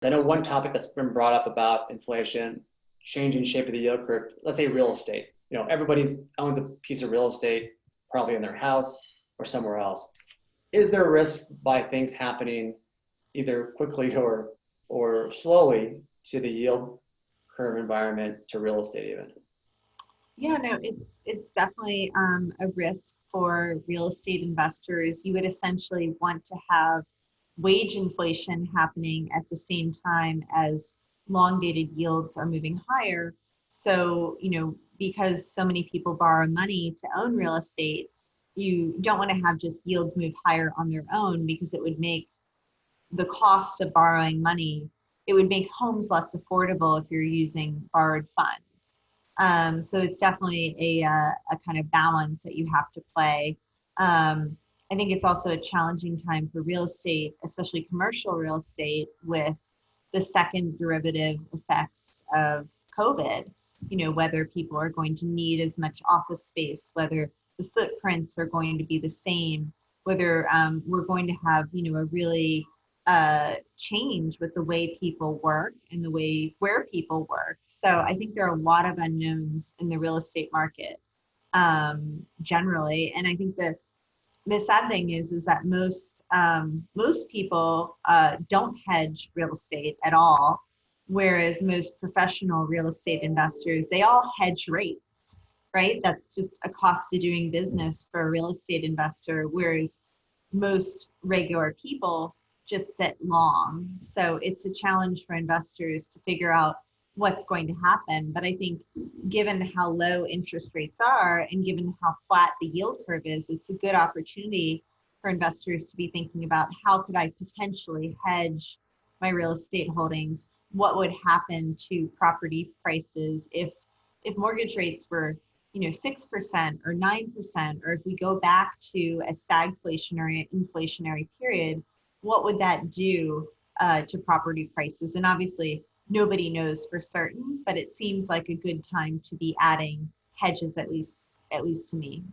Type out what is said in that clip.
I know one topic that's been brought up about inflation, changing shape of the yield curve, let's say real estate. Everybody's owns a piece of real estate, probably in their house or somewhere else. Is there a risk by things happening either quickly or slowly to the yield curve environment to real estate even? Yeah, no, it's definitely a risk for real estate investors. You would essentially want to have wage inflation happening at the same time as long dated yields are moving higher. So, because so many people borrow money to own real estate, you don't want to have just yields move higher on their own because it would make the cost of borrowing money, it would make homes less affordable if you're using borrowed funds. So it's definitely a kind of balance that you have to play. I think it's also a challenging time for real estate, especially commercial real estate, with the second derivative effects of COVID. Whether people are going to need as much office space, whether the footprints are going to be the same, whether we're going to have, a really change with the way people work and the way where people work. So I think there are a lot of unknowns in the real estate market generally. And I think that the sad thing is that most people don't hedge real estate at all, whereas most professional real estate investors, they all hedge rates, right? That's just a cost of doing business for a real estate investor, whereas most regular people just sit long. So it's a challenge for investors to figure out what's going to happen. But I think given how low interest rates are and given how flat the yield curve is, it's a good opportunity for investors to be thinking about how could I potentially hedge my real estate holdings? What would happen to property prices if mortgage rates were 6% or 9%, or if we go back to a stagflationary inflationary period, what would that do to property prices? And obviously, nobody knows for certain, but it seems like a good time to be adding hedges, at least to me.